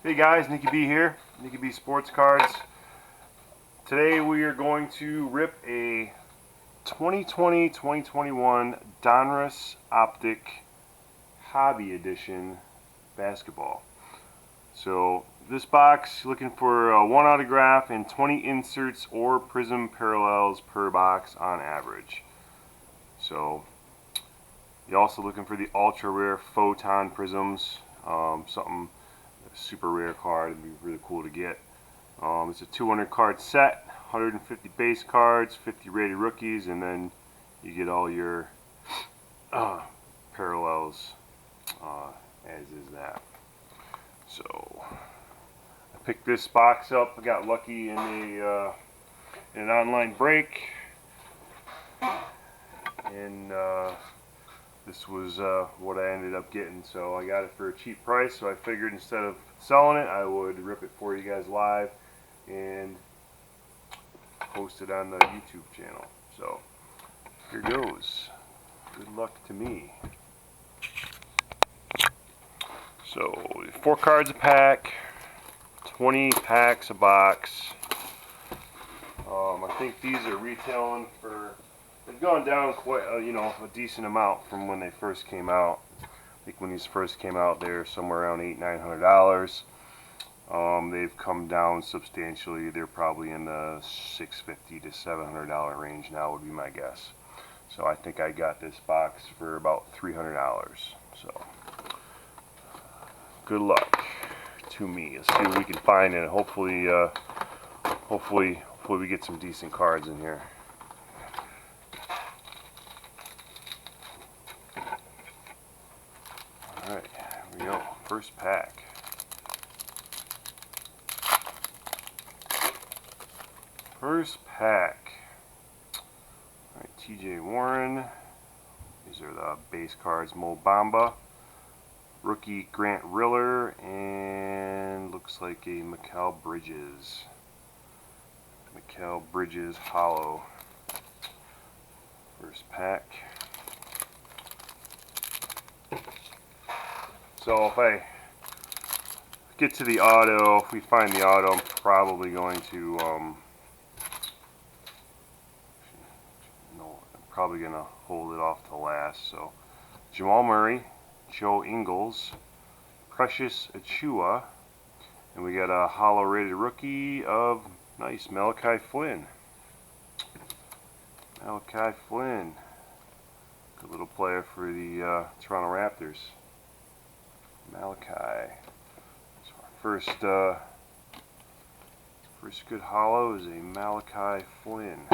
Hey guys, Nicky B here, Nicky B Sports Cards. Today we are going to rip a 2020-2021 Donruss Optic Hobby Edition basketball. So this box, looking for one autograph and 20 inserts or prism parallels per box on average. So you're also looking for the ultra rare photon prisms, something super rare card. It'd be really cool to get. It's a 200 card set, 150 base cards, 50 rated rookies, and then you get all your parallels as is that. So I picked this box up. I got lucky in an online break, and this was what I ended up getting. So I got it for a cheap price, so I figured instead of selling it, I would rip it for you guys live and post it on the YouTube channel. So here goes. Good luck to me. So 4 cards a pack, 20 packs a box. I think these are retailing for, they've gone down quite a decent amount from when they first came out. I think when these first came out, they're somewhere around $800-900. They've come down substantially. They're probably in the $650 to $700 range now, would be my guess. So I think I got this box for about $300. So good luck to me. Let's see what we can find in it. Hopefully we get some decent cards in here. All right, here we go. First pack. First pack. Alright, TJ Warren. These are the base cards. Mo Bamba. Rookie Grant Riller. And looks like a Mikal Bridges. Mikal Bridges Hollow. First pack. So if I get to the auto, if we find the auto, I'm probably going to probably going to hold it off to last. So Jamal Murray, Joe Ingles, Precious Achua, and we got a hollow rated rookie of nice Malachi Flynn. Malachi Flynn, good little player for the Toronto Raptors. Malachi. So our first good hollow is a Malachi Flynn.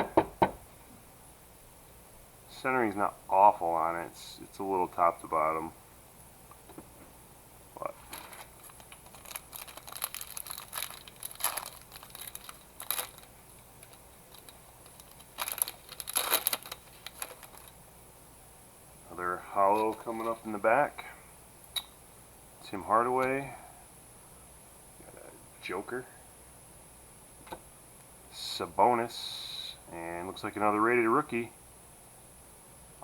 Centering's not awful on it. It's a little top to bottom, but another hollow coming up in the back. Tim Hardaway, got a Joker, Sabonis, and looks like another rated rookie.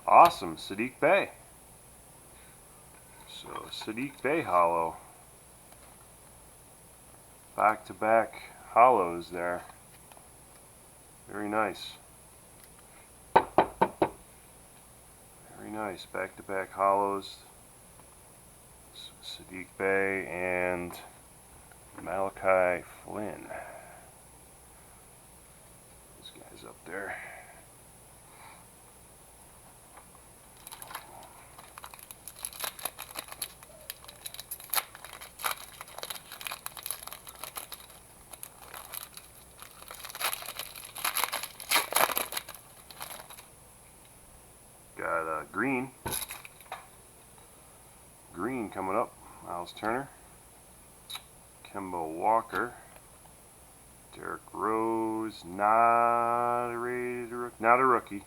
Awesome, Sadiq Bey. So Sadiq Bey hollow. Back-to-back hollows there. Very nice. Very nice. Back-to-back hollows. Sadiq Bey and Malachi Flynn. Those guys up there. Got green coming up. Miles Turner, Kemba Walker, Derrick Rose, not a rookie.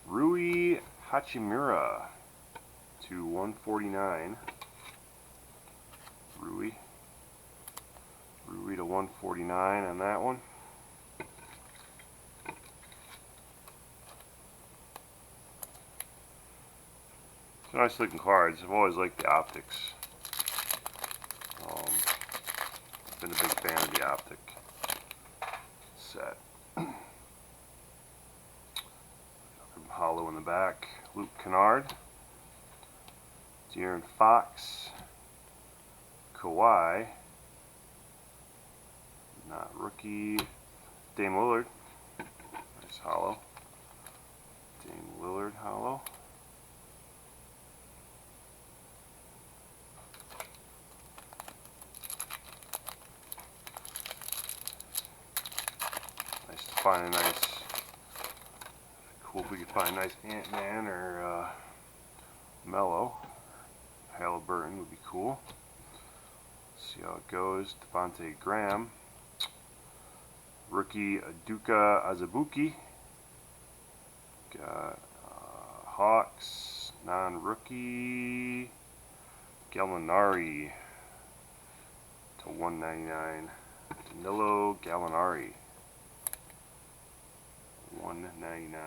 Rui Hachimura to 149. Rui to 149 on that one. Nice looking cards. I've always liked the optics. Been a big fan of the Optic set. Hollow in the back. Luke Kennard, De'Aaron Fox, Kawhi, not rookie, Dame Lillard, nice hollow, Dame Lillard hollow, nice to find a nice, cool if we could find a nice Ant-Man or Mello. Halliburton would be cool. See how it goes. Devontae Graham. Rookie Aduka Azubuike. Got Hawks. Non-rookie Gallinari to 199. Danilo Gallinari. 199.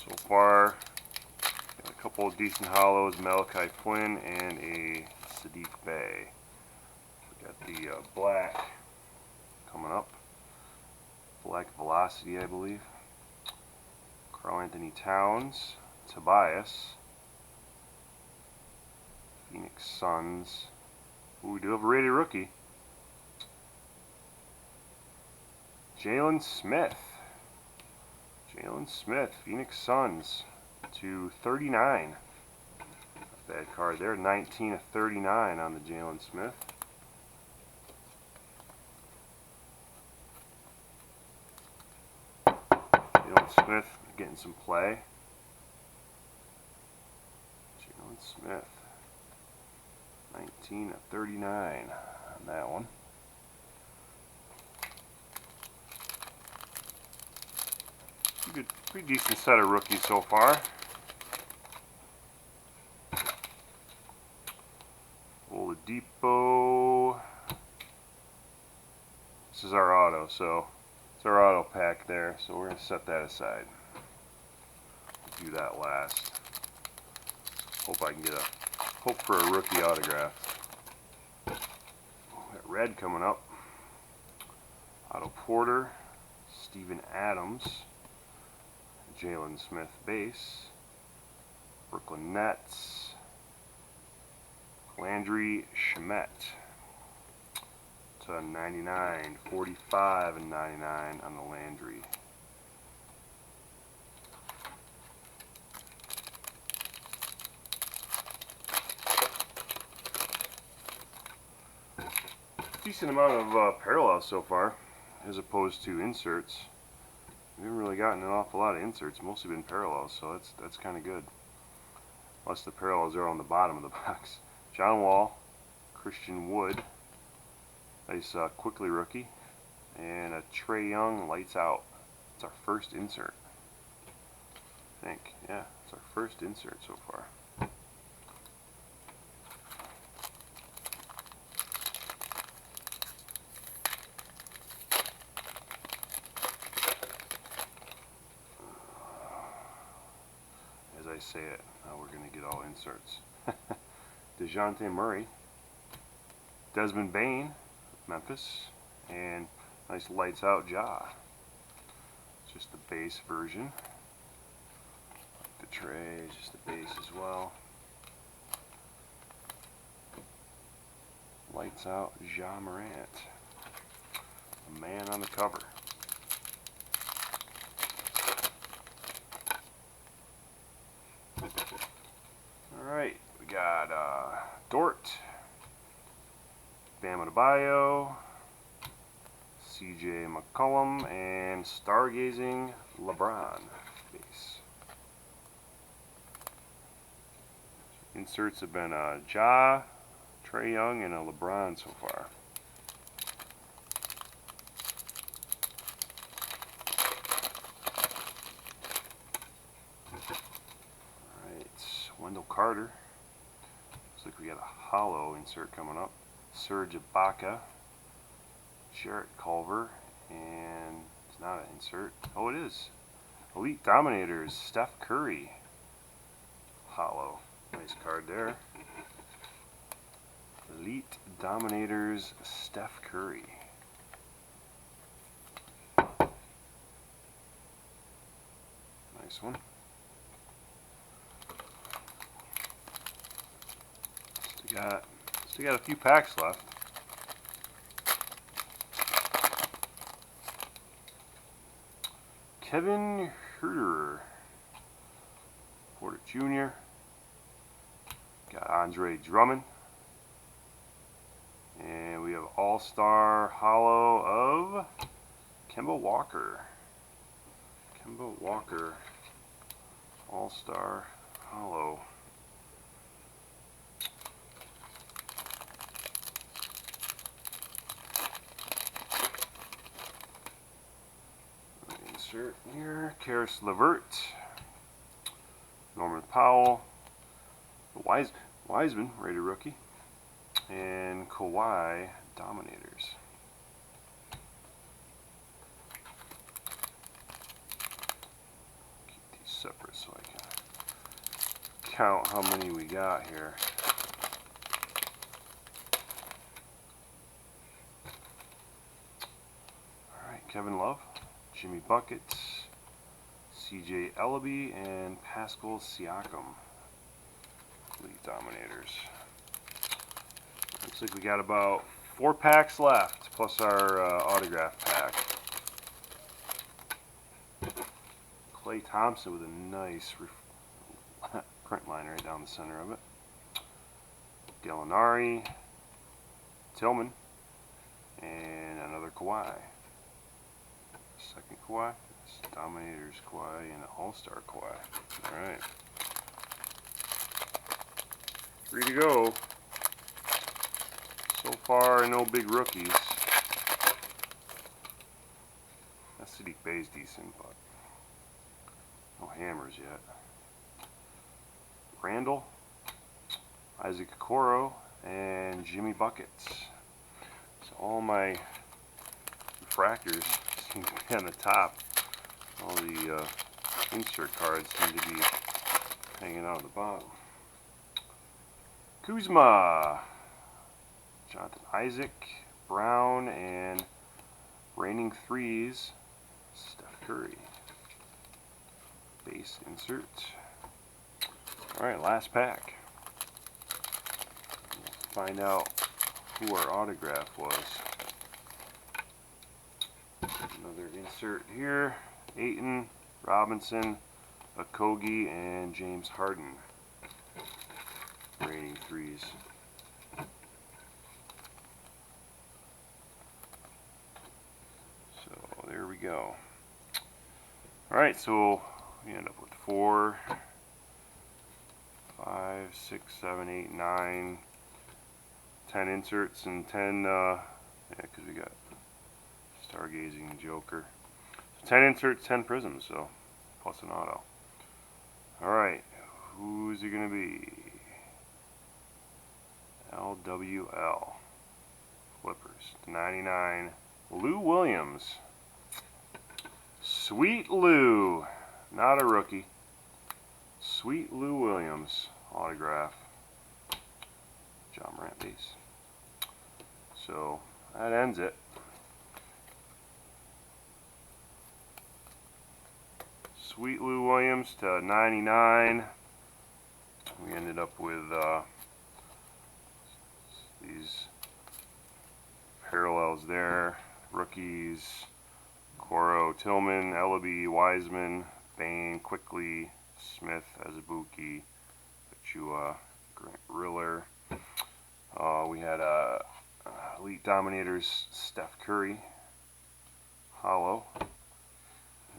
So far, got a couple of decent hollows, Malachi Flynn and a Sadiq Bey. We got the black coming up. Black Velocity, I believe. Karl Anthony Towns, Tobias, Phoenix Suns. Ooh, we do have a rated rookie. Jalen Smith. Jalen Smith, Phoenix Suns, to 39. Not bad card there. 19 of 39 on the Jalen Smith. Jalen Smith getting some play. Jalen Smith, 19 of 39 on that one. Pretty decent set of rookies so far. Oladipo. This is our auto, so it's our auto pack there. So we're gonna set that aside. We'll do that last. Hope I can get hope for a rookie autograph. Got red coming up. Otto Porter, Steven Adams. Jalen Smith base, Brooklyn Nets, Landry Shamet to 99, 45 and 99 on the Landry. Decent amount of parallels so far, as opposed to inserts. We haven't really gotten an awful lot of inserts, mostly been parallels, so that's kind of good. Plus the parallels are on the bottom of the box. John Wall, Christian Wood, nice quickly rookie, and a Trae Young lights out. It's our first insert, I think. Yeah, it's our first insert so far. I say it, now we're going to get all inserts. DeJounte Murray, Desmond Bane, Memphis, and nice lights out Ja. Just the base version. The tray is just the base as well. Lights out Ja Morant, a man on the cover. Alright, we got Dort, Bam Adebayo, CJ McCollum, and Stargazing LeBron base. Inserts have been Ja, Trae Young, and a LeBron so far. Wendell Carter. Looks like we got a hollow insert coming up. Serge Ibaka, Jarrett Culver, and it's not an insert. Oh, it is. Elite Dominators, Steph Curry. Hollow. Nice card there. Elite Dominators, Steph Curry. Nice one. Still got a few packs left. Kevin Herter, Porter Jr. Got Andre Drummond. And we have All-Star Hollow of Kemba Walker. Kemba Walker, All-Star Hollow. Insert here, Karis LeVert, Norman Powell, Wiseman, Raider rookie, and Kawhi Dominators. Keep these separate so I can count how many we got here. Alright, Kevin Love, Jimmy Buckets, CJ Ellaby, and Pascal Siakam. Elite Dominators. Looks like we got about 4 packs left, plus our autograph pack. Klay Thompson with a nice print line right down the center of it. Gallinari, Tillman, and another Kawhi. Second Kawhi, Dominators Kawhi, and All-Star Kawhi. Alright. 3 to go. So far, no big rookies. That Sadiq Bey's decent, but no hammers yet. Randall, Isaac Okoro, and Jimmy Buckets. So all my refractors seem to be on the top. All the insert cards seem to be hanging out of the bottom. Kuzma, Jonathan Isaac, Brown, and reigning threes, Steph Curry. Base insert. Alright, last pack. We'll find out who our autograph was. Another insert here. Ayton, Robinson, Okogie, and James Harden. Reigning threes. So there we go. Alright, so we end up with 4, 5, 6, 7, 8, 9, 10 inserts and 10, yeah, because we got Stargazing Joker. So 10 inserts, 10 prisms, so plus an auto. Alright, who's it going to be? LWL. Flippers. 99. Lou Williams. Sweet Lou. Not a rookie. Sweet Lou Williams. Autograph. John Morant base. So, that ends it. Sweet Lou Williams to 99. We ended up with these parallels there. Rookies, Coro, Tillman, Ellaby, Wiseman, Bain, Quickly, Smith, Azubuike, Achua, Grant Riller. We had Elite Dominators, Steph Curry, Hollow.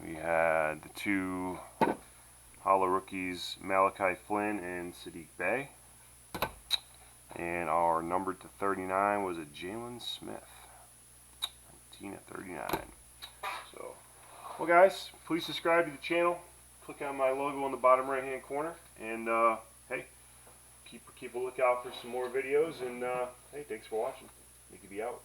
We had the 2 Hollow rookies, Malachi Flynn and Sadiq Bey. And our number to 39 was a Jalen Smith. 19 at 39. So, well guys, please subscribe to the channel. Click on my logo in the bottom right hand corner. And hey, keep a lookout for some more videos. And hey, thanks for watching. Mickey B out.